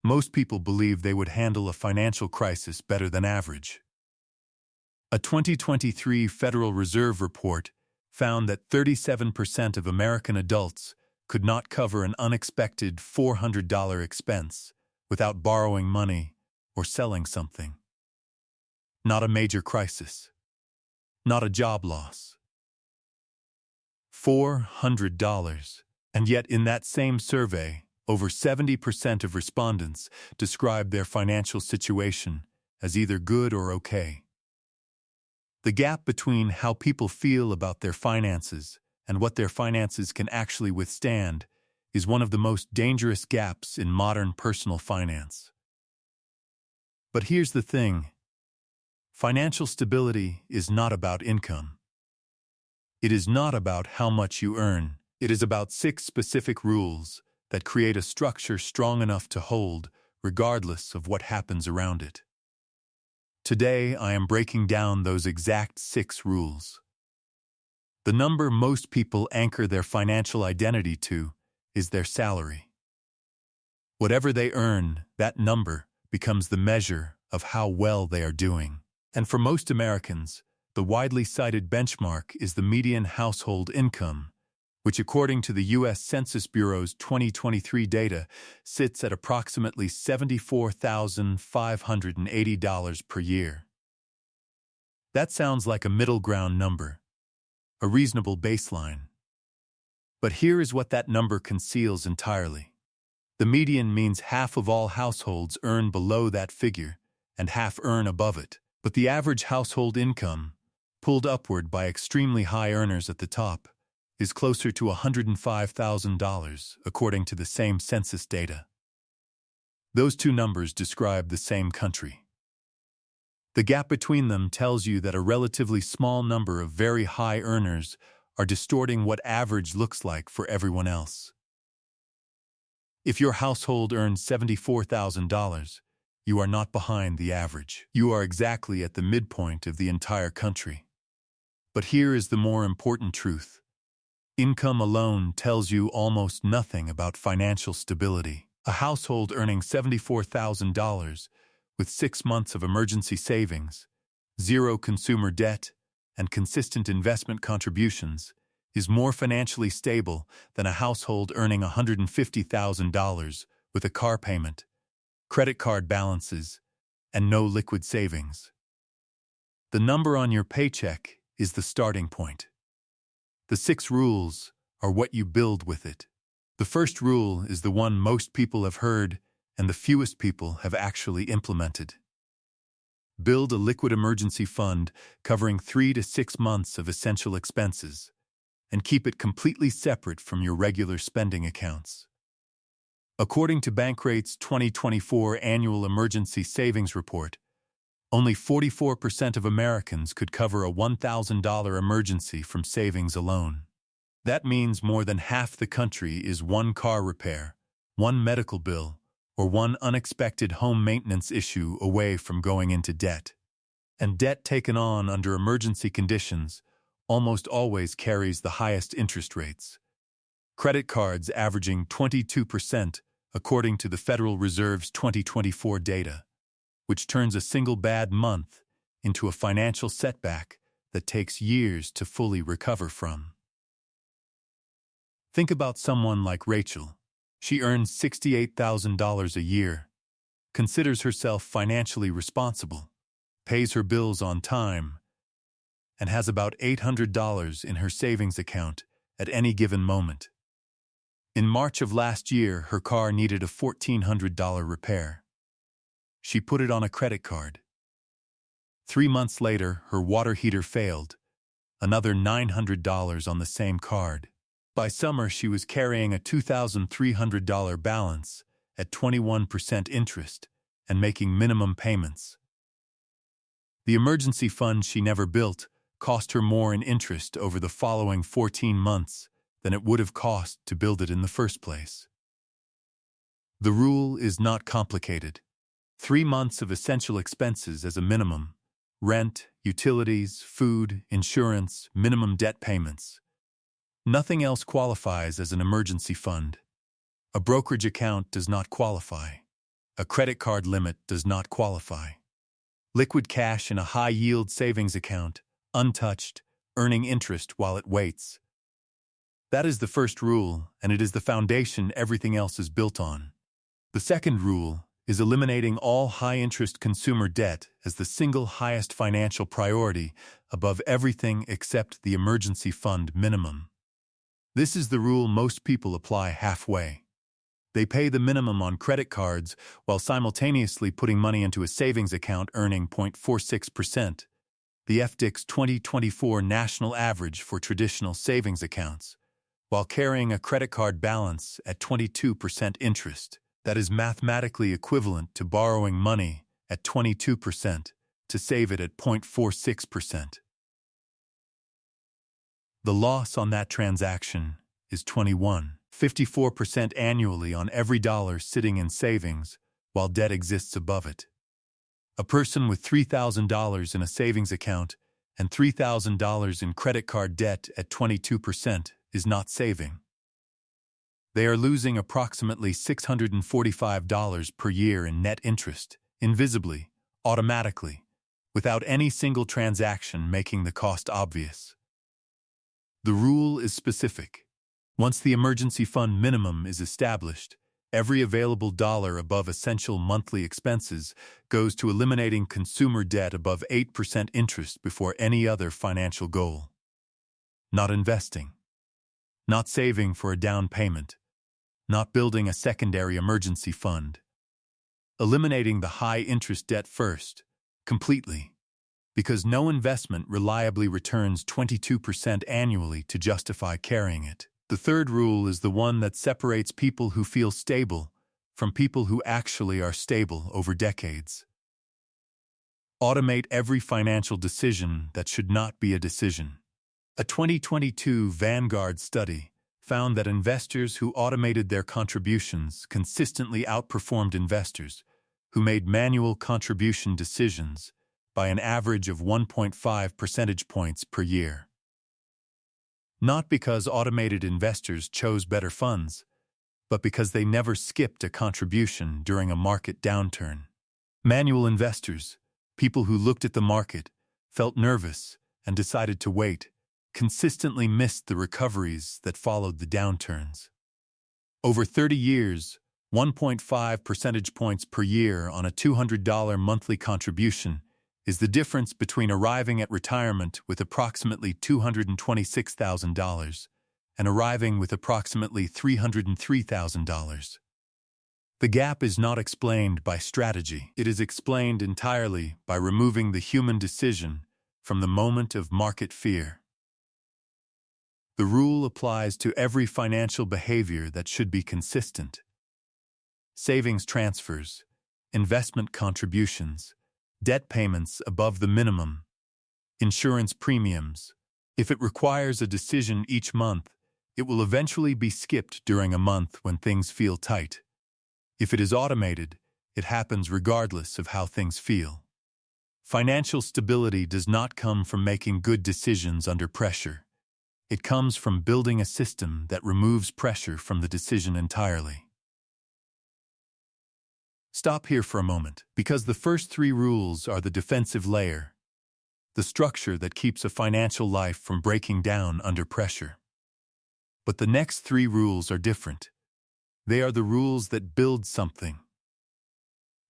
most people believe they would handle a financial crisis better than average. A 2023 Federal Reserve report found that 37% of American adults could not cover an unexpected $400 expense without borrowing money or selling something. Not a major crisis. Not a job loss. $400. And yet in that same survey, over 70% of respondents described their financial situation as either good or okay. The gap between how people feel about their finances and what their finances can actually withstand is one of the most dangerous gaps in modern personal finance. But here's the thing. Financial stability is not about income. It is not about how much you earn. It is about 6 specific rules that create a structure strong enough to hold, regardless of what happens around it. Today, I am breaking down those exact 6 rules. The number most people anchor their financial identity to is their salary. Whatever they earn, that number becomes the measure of how well they are doing. And for most Americans, the widely cited benchmark is the median household income, which according to the U.S. Census Bureau's 2023 data sits at approximately $74,580 per year. That sounds like a middle ground number, a reasonable baseline. But here is what that number conceals entirely. The median means half of all households earn below that figure and half earn above it. But the average household income, pulled upward by extremely high earners at the top, is closer to $105,000, according to the same census data. Those two numbers describe the same country. The gap between them tells you that a relatively small number of very high earners are distorting what average looks like for everyone else. If your household earns $74,000, you are not behind the average. You are exactly at the midpoint of the entire country. But here is the more important truth. Income alone tells you almost nothing about financial stability. A household earning $74,000 with 6 months of emergency savings, 0 consumer debt, and consistent investment contributions is more financially stable than a household earning $150,000 with a car payment, credit card balances, and no liquid savings. The number on your paycheck is the starting point. The 6 rules are what you build with it. The first rule is the one most people have heard and the fewest people have actually implemented. Build a liquid emergency fund covering 3 to 6 months of essential expenses and keep it completely separate from your regular spending accounts. According to Bankrate's 2024 Annual Emergency Savings Report, only 44% of Americans could cover a $1,000 emergency from savings alone. That means more than half the country is one car repair, one medical bill, or one unexpected home maintenance issue away from going into debt. And debt taken on under emergency conditions almost always carries the highest interest rates. Credit cards averaging 22% according to the Federal Reserve's 2024 data, which turns a single bad month into a financial setback that takes years to fully recover from. Think about someone like Rachel. She earns $68,000 a year, considers herself financially responsible, pays her bills on time, and has about $800 in her savings account at any given moment. In March of last year, her car needed a $1,400 repair. She put it on a credit card. 3 months later, her water heater failed, another $900 on the same card. By summer, she was carrying a $2,300 balance at 21% interest and making minimum payments. The emergency fund she never built cost her more in interest over the following 14 months than it would have cost to build it in the first place. The rule is not complicated. 3 months of essential expenses as a minimum: rent, utilities, food, insurance, minimum debt payments. Nothing else qualifies as an emergency fund. A brokerage account does not qualify. a credit card limit does not qualify. Liquid cash in a high-yield savings account, untouched, earning interest while it waits. That is the first rule, and it is the foundation everything else is built on. The second rule is eliminating all high-interest consumer debt as the single highest financial priority above everything except the emergency fund minimum. This is the rule most people apply halfway. They pay the minimum on credit cards while simultaneously putting money into a savings account earning 0.46%, the FDIC's 2024 national average for traditional savings accounts, while carrying a credit card balance at 22% interest. That is mathematically equivalent to borrowing money at 22% to save it at 0.46%. The loss on that transaction is 54% annually on every dollar sitting in savings while debt exists above it. A person with $3,000 in a savings account and $3,000 in credit card debt at 22% is not saving. They are losing approximately $645 per year in net interest, invisibly, automatically, without any single transaction making the cost obvious. The rule is specific. Once the emergency fund minimum is established, every available dollar above essential monthly expenses goes to eliminating consumer debt above 8% interest before any other financial goal. Not investing. Not saving for a down payment. Not building a secondary emergency fund. Eliminating the high-interest debt first, completely, because no investment reliably returns 22% annually to justify carrying it. The third rule is the one that separates people who feel stable from people who actually are stable over decades. Automate every financial decision that should not be a decision. A 2022 Vanguard study found that investors who automated their contributions consistently outperformed investors who made manual contribution decisions by an average of 1.5 percentage points per year. Not because automated investors chose better funds, but because they never skipped a contribution during a market downturn. Manual investors, people who looked at the market, felt nervous, and decided to wait, consistently missed the recoveries that followed the downturns. Over 30 years, 1.5 percentage points per year on a $200 monthly contribution is the difference between arriving at retirement with approximately $226,000 and arriving with approximately $303,000. The gap is not explained by strategy. It is explained entirely by removing the human decision from the moment of market fear. The rule applies to every financial behavior that should be consistent. Savings transfers, investment contributions, debt payments above the minimum, insurance premiums. If it requires a decision each month, it will eventually be skipped during a month when things feel tight. If it is automated, it happens regardless of how things feel. Financial stability does not come from making good decisions under pressure. It comes from building a system that removes pressure from the decision entirely. Stop here for a moment, because the first three rules are the defensive layer, the structure that keeps a financial life from breaking down under pressure. But the next three rules are different. They are the rules that build something.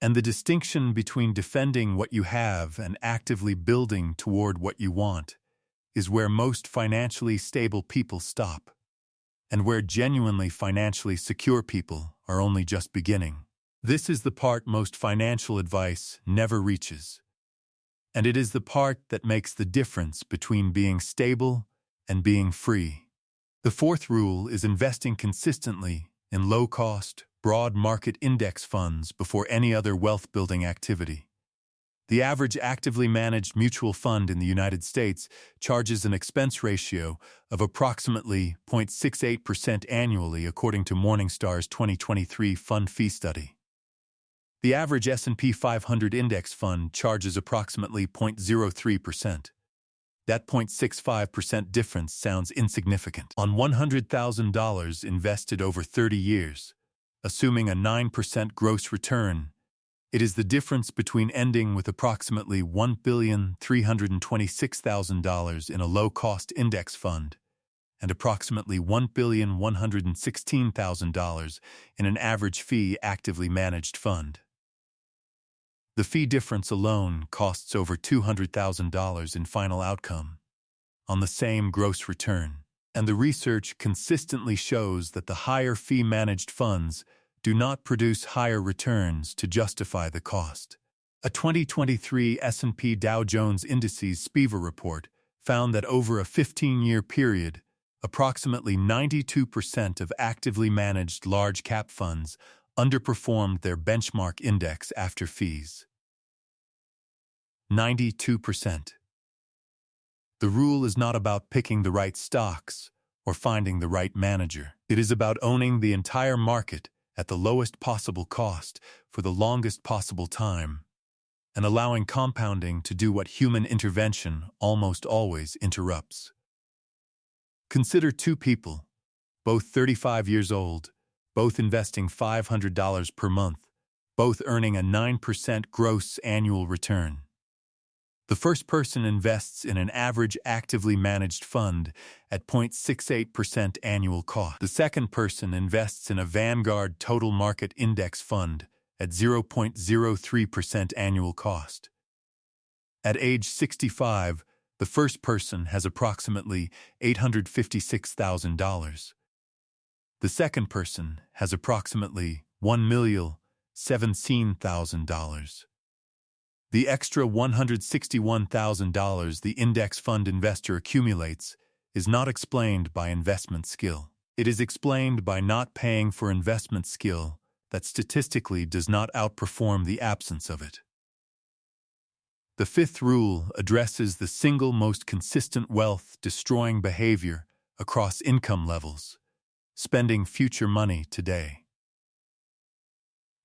And the distinction between defending what you have and actively building toward what you want is where most financially stable people stop, and where genuinely financially secure people are only just beginning. This is the part most financial advice never reaches, and it is the part that makes the difference between being stable and being free. The fourth rule is investing consistently in low-cost, broad market index funds before any other wealth-building activity. The average actively managed mutual fund in the United States charges an expense ratio of approximately 0.68% annually according to Morningstar's 2023 fund fee study. The average S&P 500 index fund charges approximately 0.03%. That 0.65% difference sounds insignificant. On $100,000 invested over 30 years, assuming a 9% gross return It is the difference between ending with approximately $1,326,000 in a low-cost index fund and approximately $1,116,000 in an average fee actively managed fund. The fee difference alone costs over $200,000 in final outcome on the same gross return, and the research consistently shows that the higher fee-managed funds do not produce higher returns to justify the cost. A 2023 S&P Dow Jones Indices SPIVA report found that over a 15-year period, approximately 92% of actively managed large-cap funds underperformed their benchmark index after fees. 92%. The rule is not about picking the right stocks or finding the right manager. It is about owning the entire market at the lowest possible cost for the longest possible time, and allowing compounding to do what human intervention almost always interrupts. Consider two people, both 35 years old, both investing $500 per month, both earning a 9% gross annual return. The first person invests in an average actively managed fund at 0.68% annual cost. The second person invests in a Vanguard Total Market Index fund at 0.03% annual cost. At age 65, the first person has approximately $856,000. The second person has approximately $1,017,000. The extra $161,000 the index fund investor accumulates is not explained by investment skill. It is explained by not paying for investment skill that statistically does not outperform the absence of it. The fifth rule addresses the single most consistent wealth-destroying behavior across income levels: spending future money today.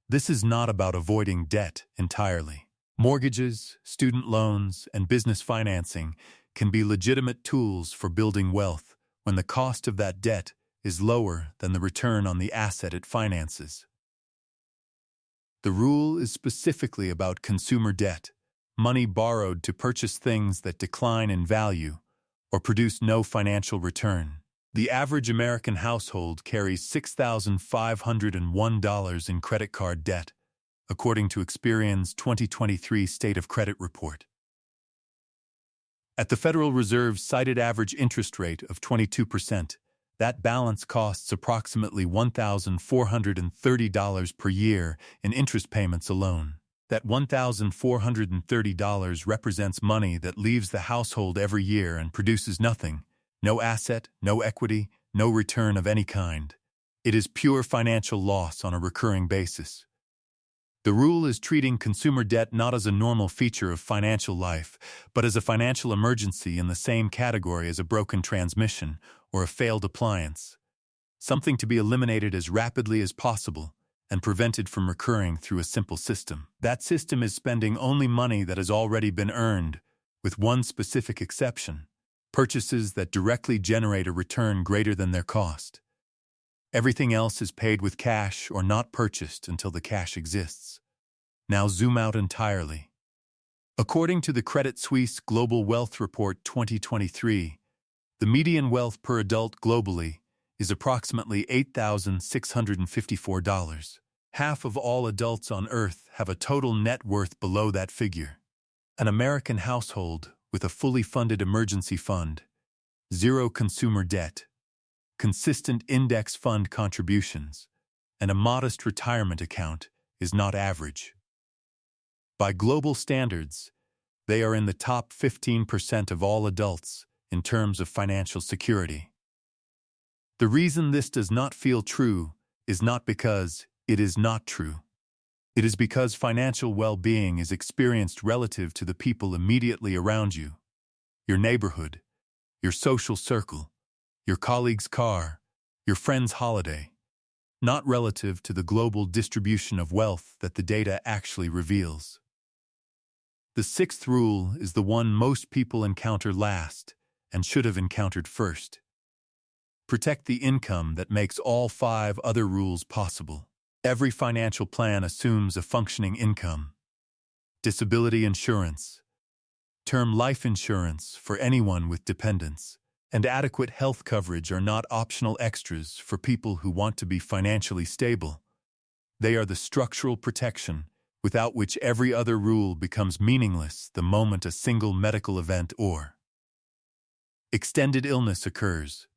This is not about avoiding debt entirely. Mortgages, student loans, and business financing can be legitimate tools for building wealth when the cost of that debt is lower than the return on the asset it finances. The rule is specifically about consumer debt, money borrowed to purchase things that decline in value or produce no financial return. The average American household carries $6,501 in credit card debt, according to Experian's 2023 State of Credit Report. At the Federal Reserve's cited average interest rate of 22%, that balance costs approximately $1,430 per year in interest payments alone. That $1,430 represents money that leaves the household every year and produces nothing: no asset, no equity, no return of any kind. It is pure financial loss on a recurring basis. The rule is treating consumer debt not as a normal feature of financial life, but as a financial emergency in the same category as a broken transmission or a failed appliance, something to be eliminated as rapidly as possible and prevented from recurring through a simple system. That system is spending only money that has already been earned, with one specific exception: purchases that directly generate a return greater than their cost. Everything else is paid with cash or not purchased until the cash exists. Now zoom out entirely. According to the Credit Suisse Global Wealth Report 2023, the median wealth per adult globally is approximately $8,654. Half of all adults on Earth have a total net worth below that figure. An American household with a fully funded emergency fund, zero consumer debt, consistent index fund contributions, and a modest retirement account is not average. By global standards, they are in the top 15% of all adults in terms of financial security. The reason this does not feel true is not because it is not true. It is because financial well-being is experienced relative to the people immediately around you: your neighborhood, your social circle, your colleague's car, your friend's holiday, not relative to the global distribution of wealth that the data actually reveals. The sixth rule is the one most people encounter last and should have encountered first. Protect the income that makes all 5 other rules possible. Every financial plan assumes a functioning income, disability insurance, term life insurance for anyone with dependents, and adequate health coverage are not optional extras for people who want to be financially stable. They are the structural protection without which every other rule becomes meaningless the moment a single medical event or extended illness occurs.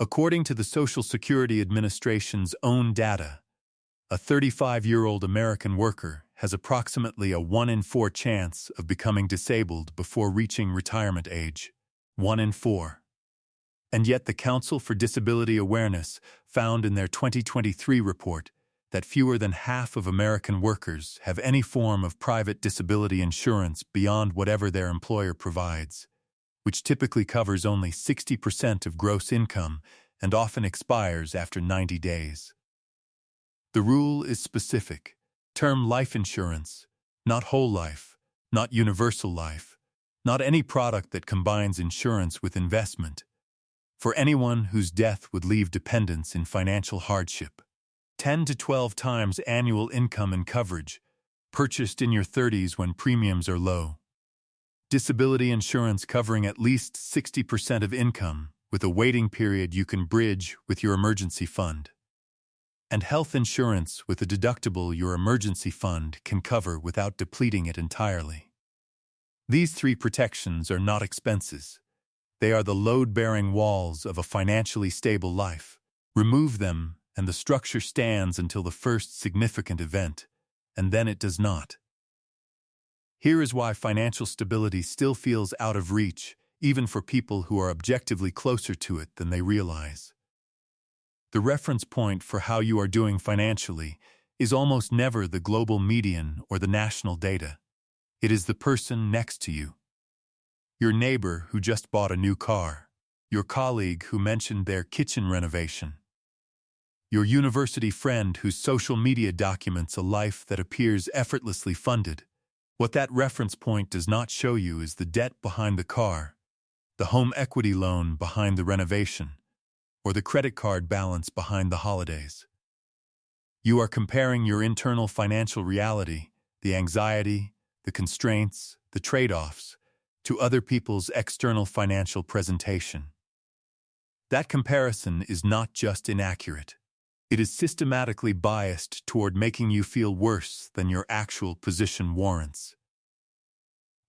According to the Social Security Administration's own data, a 35-year-old American worker has approximately a 1 in 4 chance of becoming disabled before reaching retirement age. 1 in 4. And yet the Council for Disability Awareness found in their 2023 report that fewer than half of American workers have any form of private disability insurance beyond whatever their employer provides, which typically covers only 60% of gross income and often expires after 90 days. The rule is specific. Term life insurance, not whole life, not universal life, not any product that combines insurance with investment, for anyone whose death would leave dependents in financial hardship. 10 to 12 times annual income and coverage, purchased in your 30s when premiums are low. Disability insurance covering at least 60% of income, with a waiting period you can bridge with your emergency fund. And health insurance with a deductible your emergency fund can cover without depleting it entirely. These 3 protections are not expenses. They are the load-bearing walls of a financially stable life. Remove them, and the structure stands until the first significant event, and then it does not. Here is why financial stability still feels out of reach, even for people who are objectively closer to it than they realize. The reference point for how you are doing financially is almost never the global median or the national data. It is the person next to you. Your neighbor who just bought a new car. Your colleague who mentioned their kitchen renovation. Your university friend whose social media documents a life that appears effortlessly funded. What that reference point does not show you is the debt behind the car, the home equity loan behind the renovation, or the credit card balance behind the holidays. You are comparing your internal financial reality, the anxiety, the constraints, the trade-offs, to other people's external financial presentation. That comparison is not just inaccurate. It is systematically biased toward making you feel worse than your actual position warrants.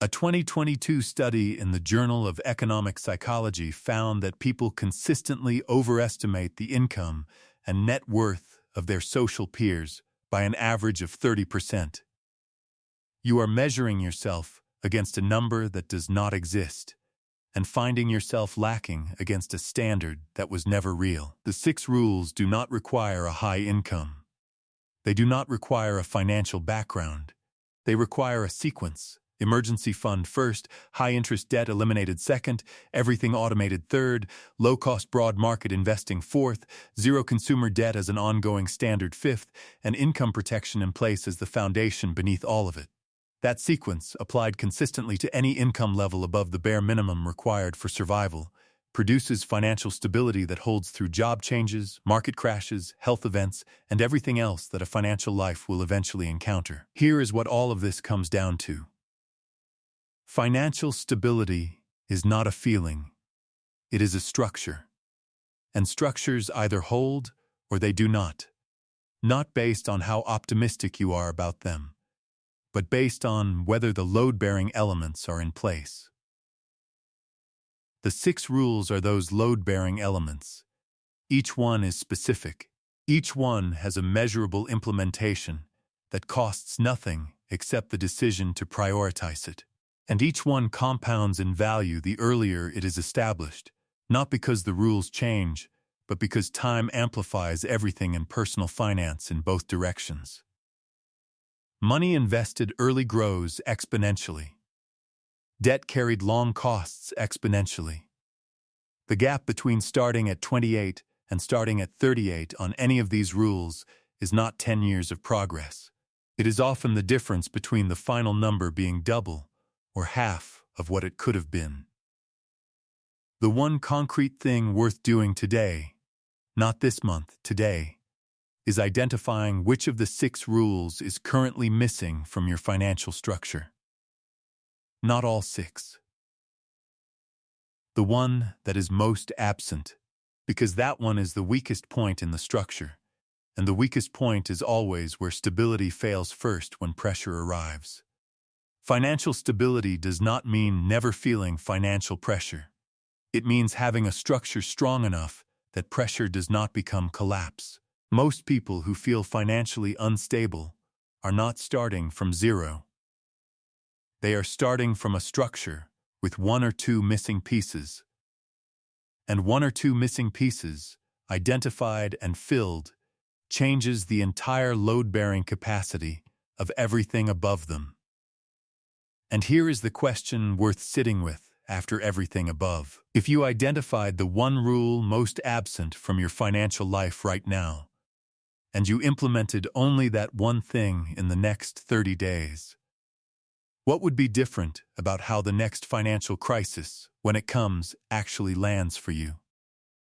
A 2022 study in the Journal of Economic Psychology found that people consistently overestimate the income and net worth of their social peers by an average of 30%. You are measuring yourself against a number that does not exist, and finding yourself lacking against a standard that was never real. The 6 rules do not require a high income. They do not require a financial background. They require a sequence. Emergency fund first, high-interest debt eliminated second, everything automated third, low-cost broad market investing fourth, zero consumer debt as an ongoing standard fifth, and income protection in place as the foundation beneath all of it. That sequence, applied consistently to any income level above the bare minimum required for survival, produces financial stability that holds through job changes, market crashes, health events, and everything else that a financial life will eventually encounter. Here is what all of this comes down to. Financial stability is not a feeling. It is a structure. And structures either hold or they do not. Not based on how optimistic you are about them, but based on whether the load-bearing elements are in place. The 6 rules are those load-bearing elements. Each one is specific. Each one has a measurable implementation that costs nothing except the decision to prioritize it. And each one compounds in value the earlier it is established, not because the rules change, but because time amplifies everything in personal finance in both directions. Money invested early grows exponentially. Debt carried long costs exponentially. The gap between starting at 28 and starting at 38 on any of these rules is not 10 years of progress. It is often the difference between the final number being double or half of what it could have been. The one concrete thing worth doing today, not this month, today, is identifying which of the 6 rules is currently missing from your financial structure. Not all 6. The one that is most absent, because that one is the weakest point in the structure, and the weakest point is always where stability fails first when pressure arrives. Financial stability does not mean never feeling financial pressure. It means having a structure strong enough that pressure does not become collapse. Most people who feel financially unstable are not starting from zero. They are starting from a structure with 1 or 2 missing pieces. And 1 or 2 missing pieces, identified and filled, changes the entire load-bearing capacity of everything above them. And here is the question worth sitting with after everything above. If you identified the one rule most absent from your financial life right now, and you implemented only that one thing in the next 30 days, what would be different about how the next financial crisis, when it comes, actually lands for you?